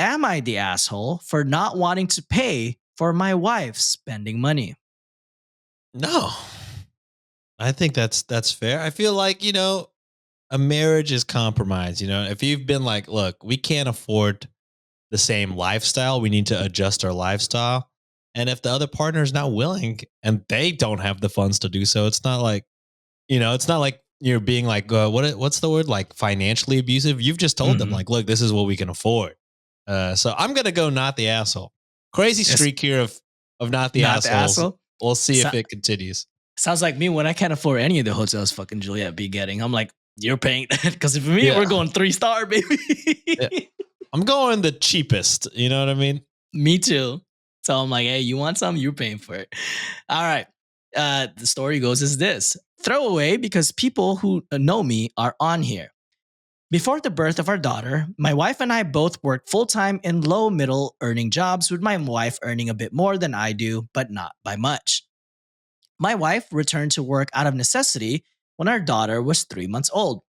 am I the asshole for not wanting to pay for my wife spending money? No, I think that's fair. I feel like, a marriage is compromise. If you've been like, look, we can't afford the same lifestyle, we need to adjust our lifestyle. And if the other partner is not willing and they don't have the funds to do so, it's not like, it's not like you're being like, what's the word? Like financially abusive. You've just told them Mhm. like, look, this is what we can afford. So I'm going to go not the asshole. Crazy It's streak here of not the not the assholes. asshole. We'll see So- if it continues. Sounds like me when I can't afford any of the hotels fucking Juliet be getting. I'm like, you're paying because for me, Yeah. we're going 3-star, baby. Yeah. I'm going the cheapest. You know what I mean? Me too. So I'm like, hey, you want some? You're paying for it. All right. The story goes as this: throwaway because people who know me are on here. Before the birth of our daughter, my wife and I both worked full time in low middle earning jobs, with my wife earning a bit more than I do, but not by much. My wife returned to work out of necessity when our daughter was 3 months old.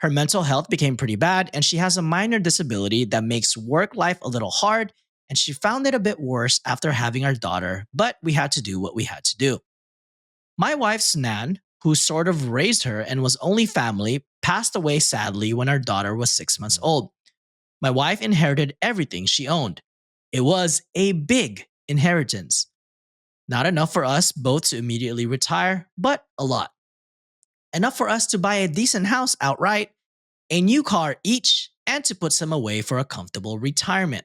Her mental health became pretty bad, and she has a minor disability that makes work life a little hard, and she found it a bit worse after having our daughter, but we had to do what we had to do. My wife's nan, who sort of raised her and was only family, passed away sadly when our daughter was 6 months old. My wife inherited everything she owned. It was a big inheritance. Not enough for us both to immediately retire, but a lot. Enough for us to buy a decent house outright, a new car each, and to put some away for a comfortable retirement.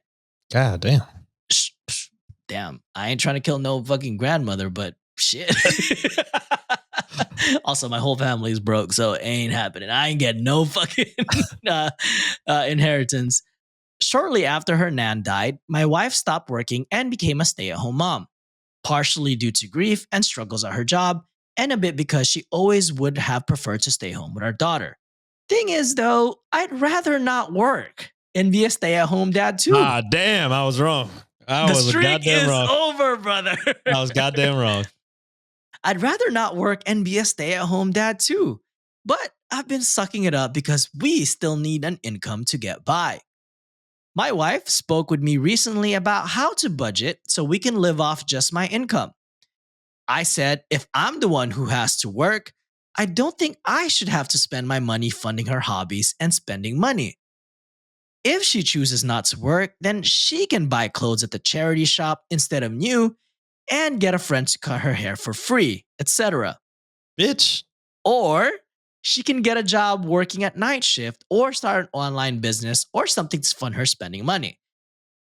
God damn. Damn, I ain't trying to kill no fucking grandmother, but shit. Also, my whole family is broke, so it ain't happening. I ain't getting no fucking inheritance. Shortly after her nan died, my wife stopped working and became a stay-at-home mom, partially due to grief and struggles at her job, and a bit because she always would have preferred to stay home with our daughter. Thing is, though, I'd rather not work and be a stay-at-home dad too. Ah, damn, I was wrong. I The was streak goddamn is wrong. over, brother. I was goddamn wrong. I'd rather not work and be a stay-at-home dad too. But I've been sucking it up because we still need an income to get by. My wife spoke with me recently about how to budget so we can live off just my income. I said if I'm the one who has to work, I don't think I should have to spend my money funding her hobbies and spending money. If she chooses not to work, then she can buy clothes at the charity shop instead of new and get a friend to cut her hair for free, etc. Bitch. Or she can get a job working at night shift or start an online business or something to fund her spending money.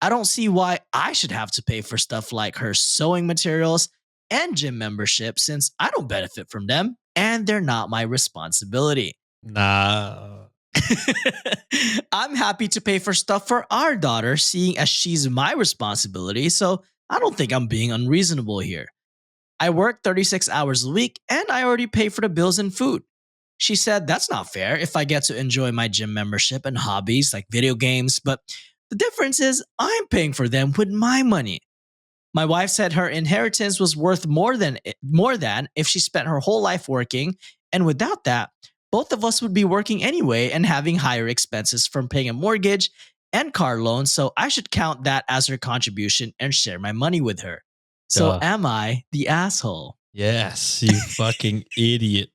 I don't see why I should have to pay for stuff like her sewing materials and gym membership since I don't benefit from them and they're not my responsibility. Nah. I'm happy to pay for stuff for our daughter, seeing as she's my responsibility, so I don't think I'm being unreasonable here. I work 36 hours a week and I already pay for the bills and food. She said that's not fair if I get to enjoy my gym membership and hobbies like video games, but the difference is I'm paying for them with my money. My wife said her inheritance was worth more than if she spent her whole life working, and without that, both of us would be working anyway and having higher expenses from paying a mortgage and car loans, so I should count that as her contribution and share my money with her. So am I the asshole? Yes, you fucking idiot.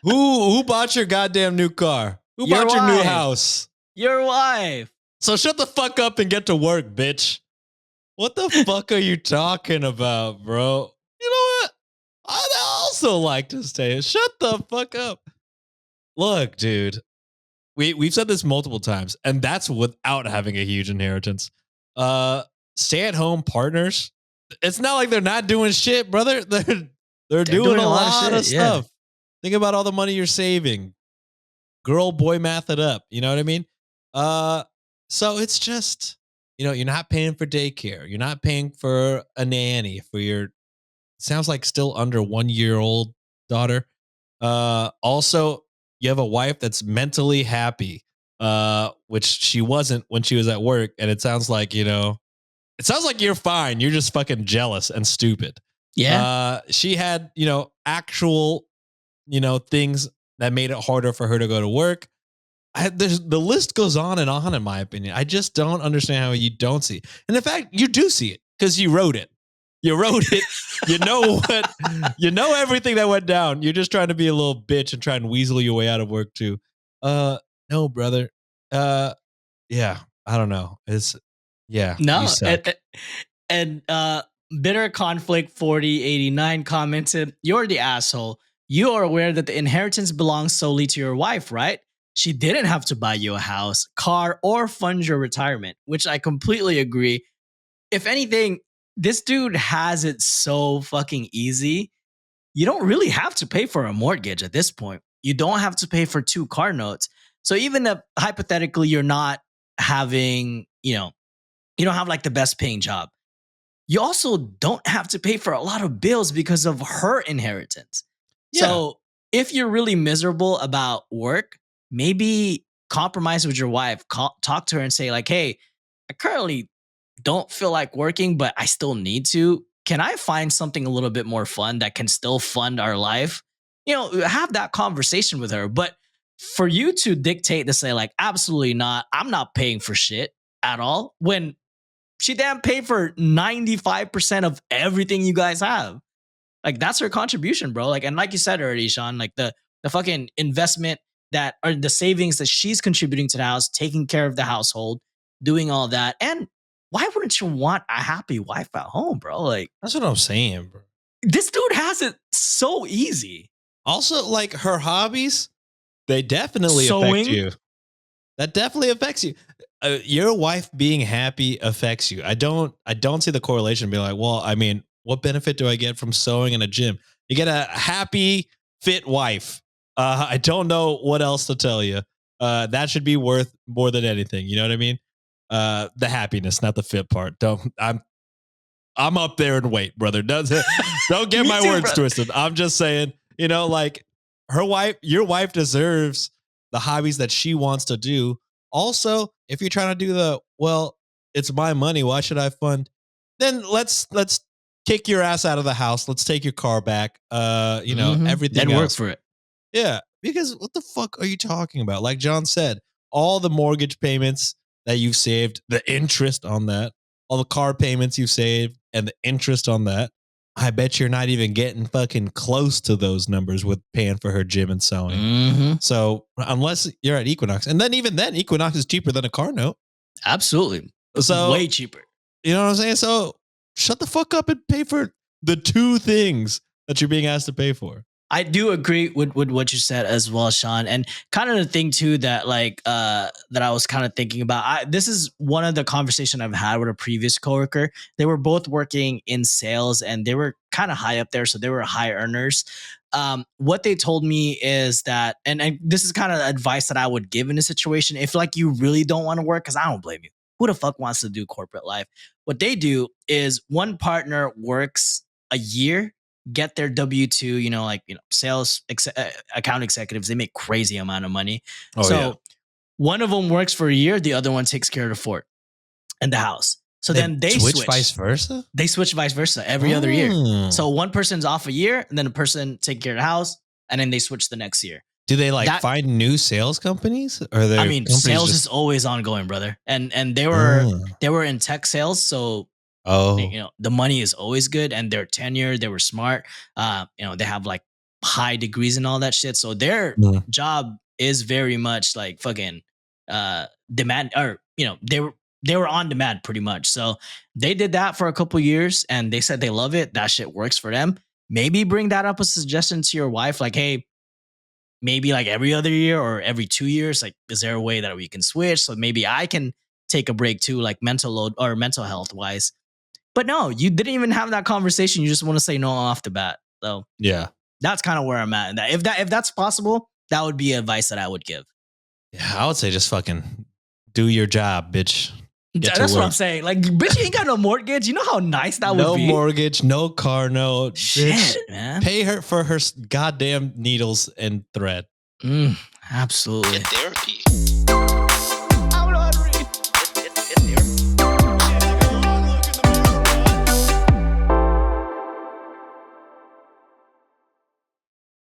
Who bought your goddamn new car? Who Your bought your new wife. house? Your wife. So shut the fuck up and get to work, bitch. What the fuck are you talking about, bro? You know what? I'd also like to stay. Shut the fuck up. Look, dude. We've said this multiple times, and that's without having a huge inheritance. Stay-at-home partners. It's not like they're not doing shit, brother. They're doing a lot of stuff. Think about all the money you're saving. Girl, boy, math it up. You know what I mean? So it's just, you're not paying for daycare. You're not paying for a nanny for your, sounds like still under 1-year-old daughter. Also, you have a wife that's mentally happy, which she wasn't when she was at work. And it sounds like, it sounds like you're fine. You're just fucking jealous and stupid. Yeah. She had, actual, things that made it harder for her to go to work. The list goes on, in my opinion. I just don't understand how you don't see it. And in fact, you do see it because you wrote it. You wrote it. You know what? You know everything that went down. You're just trying to be a little bitch and try and weasel your way out of work too. No, brother. Yeah, I don't know. You No, suck. and bitter conflict 4089 commented, "You're the asshole. You are aware that the inheritance belongs solely to your wife, right? She didn't have to buy you a house, car, or fund your retirement," which I completely agree. If anything, this dude has it so fucking easy. You don't really have to pay for a mortgage at this point. You don't have to pay for two car notes. So even if hypothetically you're not having, you don't have like the best paying job, you also don't have to pay for a lot of bills because of her inheritance. Yeah. So if you're really miserable about work, maybe compromise with your wife, talk to her and say, like, hey, I currently don't feel like working, but I still need to. Can I find something a little bit more fun that can still fund our life? Have that conversation with her. But for you to dictate to say, like, absolutely not, I'm not paying for shit at all, when she damn paid for 95% of everything you guys have. Like, that's her contribution, bro. Like, and like you said already, Sean, like the fucking investment that, or the savings that she's contributing to the house, taking care of the household, doing all that. And why wouldn't you want a happy wife at home, bro? Like, That's what I'm saying, bro. this dude has it so easy. Also, like her hobbies, they definitely affect Sewing. you. That definitely affects you. Your wife being happy affects you. I don't see the correlation. Being like, well, I mean, what benefit do I get from sewing in a gym? You get a happy, fit wife. I don't know what else to tell you. That should be worth more than anything. You know what I mean? The happiness, not the fit part. I'm up there in weight, brother. Don't get Me my too, words bro. twisted. I'm just saying, like your wife deserves the hobbies that she wants to do. Also, if you're trying to do well, it's my money. Why should I fund? Then let's kick your ass out of the house. Let's take your car back. Everything Then work else. for it. Yeah, because what the fuck are you talking about? Like John said, all the mortgage payments that you've saved, the interest on that, all the car payments you've saved, and the interest on that. I bet you're not even getting fucking close to those numbers with paying for her gym and sewing. Mm-hmm. So unless you're at Equinox, and then even then, Equinox is cheaper than a car note. Absolutely. So Way cheaper. you know what I'm saying? So shut the fuck up and pay for the two things that you're being asked to pay for. I do agree with what you said as well, Sean. And kind of the thing too that that I was kind of thinking about. This is one of the conversation I've had with a previous coworker. They were both working in sales and they were kind of high up there, so they were high earners. What they told me is that, and this is kind of advice that I would give in a situation. If like you really don't want to work, because I don't blame you. Who the fuck wants to do corporate life? What they do is one partner works a year, get their W-2, sales account executives, they make crazy amount of money. Oh So yeah. one of them works for a year, the other one takes care of the fort and the house. So then they switch. vice versa. They switch vice versa every other year. Oh. So one person's off a year, and then a person take care of the house, and then they switch the next year. Do they find new sales companies? Or I mean, sales is always ongoing, brother. And they were in tech sales, so the money is always good, and they're tenured, they were smart. They have like high degrees and all that shit. So their job is very much like fucking demand, or they were on demand pretty much. So they did that for a couple years and they said they love it. That shit works for them. Maybe bring that up a suggestion to your wife, like, hey, maybe like every other year or every 2 years, like, is there a way that we can switch? So maybe I can take a break too, like mental load or mental health wise. But no, you didn't even have that conversation. You just want to say no off the bat. So yeah, that's kind of where I'm at. And if that's possible, that would be advice that I would give. Yeah, I would say just fucking do your job, bitch. That's what I'm saying. Like, bitch, you ain't got no mortgage. You know how nice that would be? No mortgage, no car note. Shit, bitch, man. Pay her for her goddamn needles and thread. Absolutely. Get therapy.